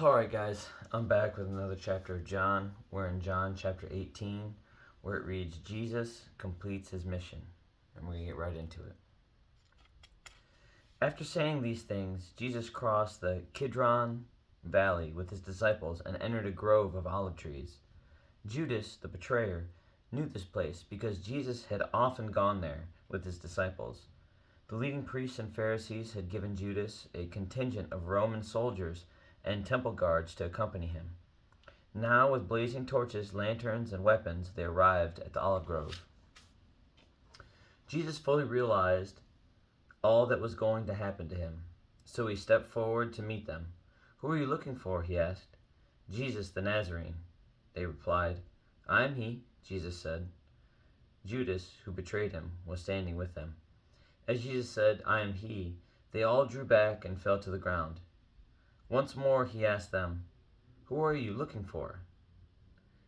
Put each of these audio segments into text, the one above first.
Alright, guys, I'm back with another chapter of John. We're in John chapter 18, where it reads, Jesus completes his mission. And we're going to get right into it. After saying these things, Jesus crossed the Kidron Valley with his disciples and entered a grove of olive trees. Judas, the betrayer, knew this place because Jesus had often gone there with his disciples. The leading priests and Pharisees had given Judas a contingent of Roman soldiers and temple guards to accompany him. Now, with blazing torches, lanterns, and weapons, they arrived at the olive grove. Jesus fully realized all that was going to happen to him, so he stepped forward to meet them. "Who are you looking for?" he asked. "Jesus the Nazarene," they replied. "I am he," Jesus said. Judas, who betrayed him, was standing with them. As Jesus said, "I am he," they all drew back and fell to the ground. Once more he asked them, "Who are you looking for?"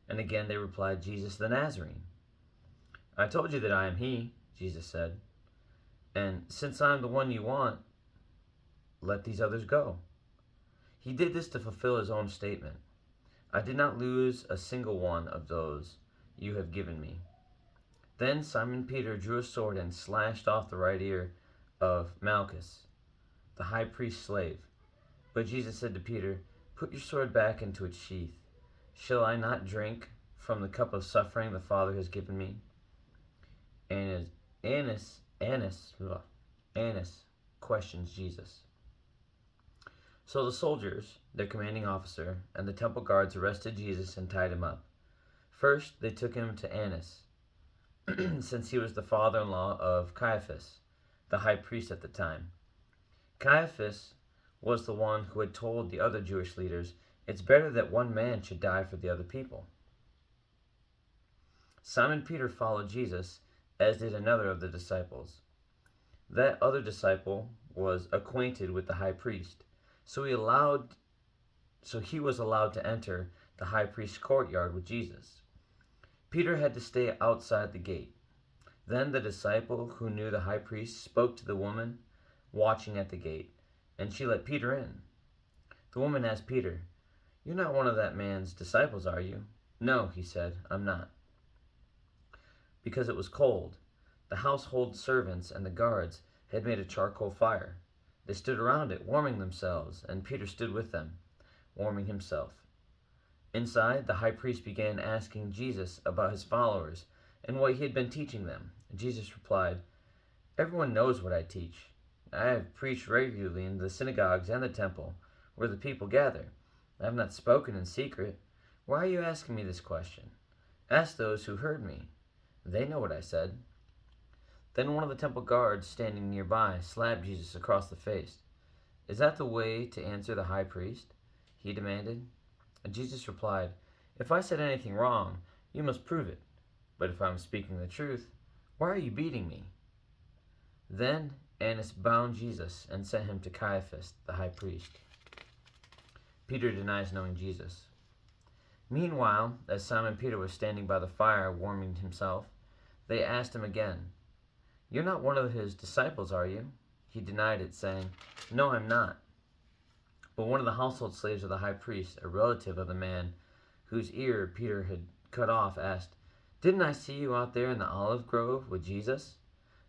And again they replied, "Jesus the Nazarene." "I told you that I am he," Jesus said. "And since I am the one you want, let these others go." He did this to fulfill his own statement. "I did not lose a single one of those you have given me." Then Simon Peter drew a sword and slashed off the right ear of Malchus, the high priest's slave. But Jesus said to Peter, "Put your sword back into its sheath. Shall I not drink from the cup of suffering the Father has given me?" And Annas questions Jesus. So the soldiers, their commanding officer, and the temple guards arrested Jesus and tied him up. First, they took him to Annas, since he was the father-in-law of Caiaphas, the high priest at the time. Caiaphas was the one who had told the other Jewish leaders, "It's better that one man should die for the other people." Simon Peter followed Jesus, as did another of the disciples. That other disciple was acquainted with the high priest, so he was allowed to enter the high priest's courtyard with Jesus. Peter had to stay outside the gate. Then the disciple who knew the high priest spoke to the woman watching at the gate, and she let Peter in. The woman asked Peter, "You're not one of that man's disciples, are you?" "No," he said, "I'm not." Because it was cold, the household servants and the guards had made a charcoal fire. They stood around it, warming themselves, and Peter stood with them, warming himself. Inside, the high priest began asking Jesus about his followers and what he had been teaching them. Jesus replied, "Everyone knows what I teach. I have preached regularly in the synagogues and the temple, where the people gather. I have not spoken in secret. Why are you asking me this question? Ask those who heard me. They know what I said." Then one of the temple guards standing nearby slapped Jesus across the face. "Is that the way to answer the high priest?" he demanded. And Jesus replied, "If I said anything wrong, you must prove it. But if I am speaking the truth, why are you beating me?" Then Annas bound Jesus and sent him to Caiaphas, the high priest. Peter denies knowing Jesus. Meanwhile, as Simon Peter was standing by the fire warming himself, they asked him again, "You're not one of his disciples, are you?" He denied it, saying, "No, I'm not." But one of the household slaves of the high priest, a relative of the man whose ear Peter had cut off, asked, "Didn't I see you out there in the olive grove with Jesus?"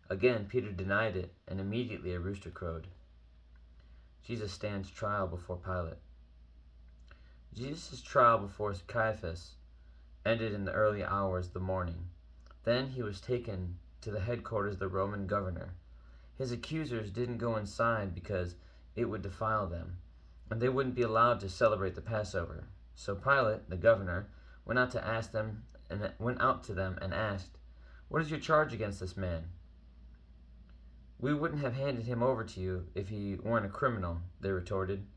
Again, Peter denied it, and immediately a rooster crowed. Jesus stands trial before Pilate. Jesus' trial before Caiaphas ended in the early hours of the morning. Then he was taken to the headquarters of the Roman governor. His accusers didn't go inside because it would defile them, and they wouldn't be allowed to celebrate the Passover. So Pilate, the governor, went out to them and asked, "What is your charge against this man?" "We wouldn't have handed him over to you if he weren't a criminal," they retorted.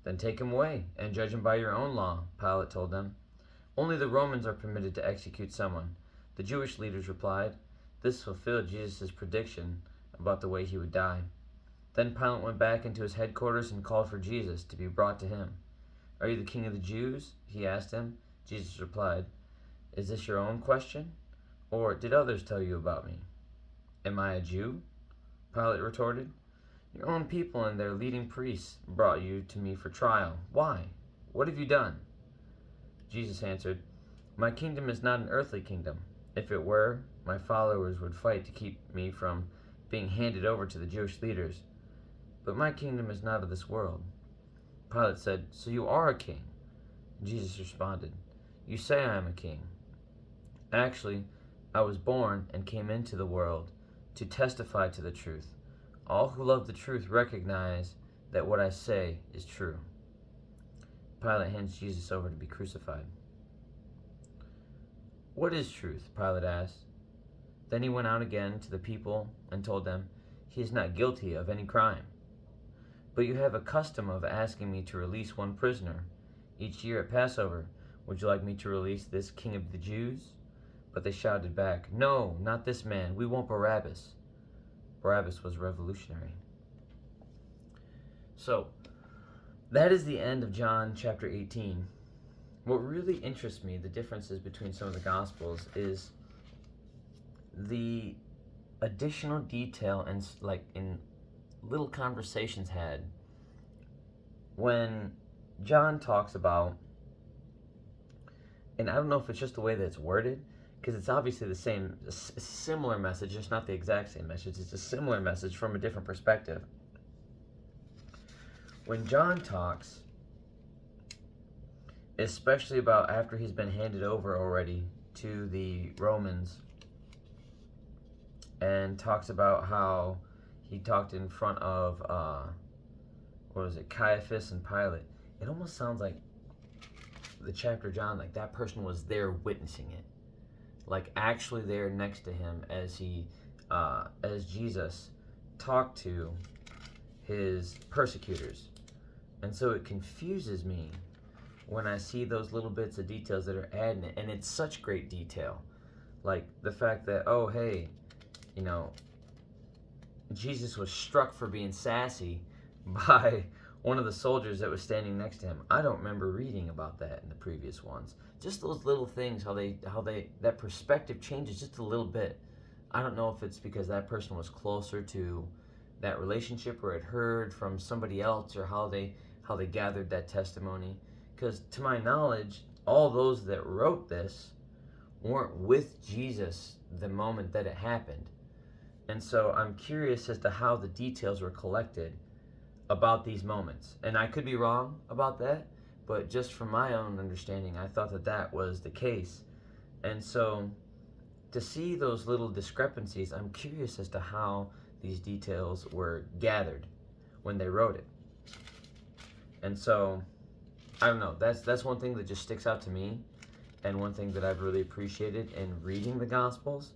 "Then take him away and judge him by your own law," Pilate told them. "Only the Romans are permitted to execute someone," the Jewish leaders replied. This fulfilled Jesus' prediction about the way he would die. Then Pilate went back into his headquarters and called for Jesus to be brought to him. "Are you the king of the Jews?" he asked him. Jesus replied, "Is this your own question? Or did others tell you about me?" "Am I a Jew?" Pilate retorted. "Your own people and their leading priests brought you to me for trial. Why? What have you done?" Jesus answered, "My kingdom is not an earthly kingdom. If it were, my followers would fight to keep me from being handed over to the Jewish leaders. But my kingdom is not of this world." Pilate said, "So you are a king?" Jesus responded, "You say I am a king. Actually, I was born and came into the world to testify to the truth. All who love the truth recognize that what I say is true." Pilate hands Jesus over to be crucified. "What is truth?" Pilate asked. Then he went out again to the people and told them, "He is not guilty of any crime. But you have a custom of asking me to release one prisoner each year at Passover. Would you like me to release this king of the Jews?" But they shouted back, "No, not this man. We want Barabbas." Barabbas was revolutionary. So, that is the end of John chapter 18. What really interests me, the differences between some of the Gospels, is the additional detail and in little conversations had when John talks about, and I don't know if it's just the way that it's worded, because it's obviously the same, a similar message, just not the exact same message. It's a similar message from a different perspective. When John talks, especially about after he's been handed over already to the Romans, and talks about how he talked in front of, Caiaphas and Pilate, it almost sounds like the chapter John, like that person was there witnessing it. Like actually there next to him as Jesus talked to his persecutors. And so it confuses me when I see those little bits of details that are added, and it's such great detail. Like the fact that, oh, hey, Jesus was struck for being sassy by one of the soldiers that was standing next to him. I don't remember reading about that in the previous ones. Just those little things, how that perspective changes just a little bit. I don't know if it's because that person was closer to that relationship or had heard from somebody else, or how they gathered that testimony. Because to my knowledge, all those that wrote this weren't with Jesus the moment that it happened. And so I'm curious as to how the details were collected about these moments. And I could be wrong about that, but just from my own understanding, I thought that was the case. And so to see those little discrepancies, I'm curious as to how these details were gathered when they wrote it. And so, I don't know, that's one thing that just sticks out to me, and one thing that I've really appreciated in reading the Gospels,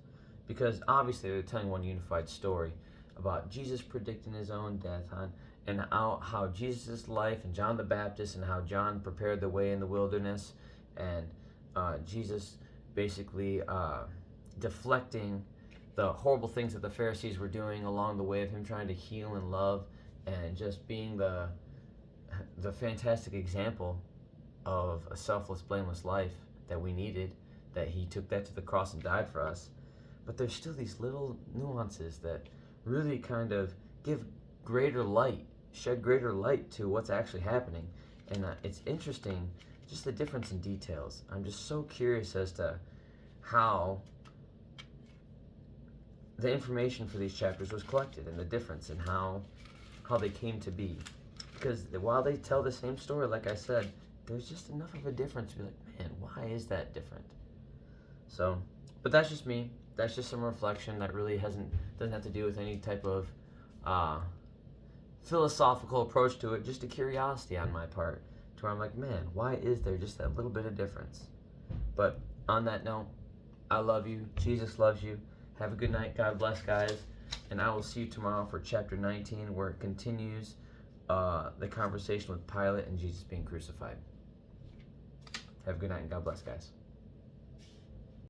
because obviously they're telling one unified story about Jesus predicting his own death, and how Jesus' life, and John the Baptist, and how John prepared the way in the wilderness, and Jesus basically deflecting the horrible things that the Pharisees were doing along the way of him trying to heal and love, and just being the fantastic example of a selfless, blameless life that we needed, that he took that to the cross and died for us. But there's still these little nuances that really kind of give greater light, shed greater light to what's actually happening. And it's interesting, just the difference in details. I'm just so curious as to how the information for these chapters was collected, and the difference in how they came to be. Because while they tell the same story, like I said, there's just enough of a difference to be like, man, why is that different? So, but that's just me. That's just some reflection that really doesn't have to do with any type of philosophical approach to it. Just a curiosity on my part, to where I'm like, man, why is there just that little bit of difference? But on that note, I love you. Jesus loves you. Have a good night. God bless, guys. And I will see you tomorrow for chapter 19, where it continues the conversation with Pilate and Jesus being crucified. Have a good night, and God bless, guys.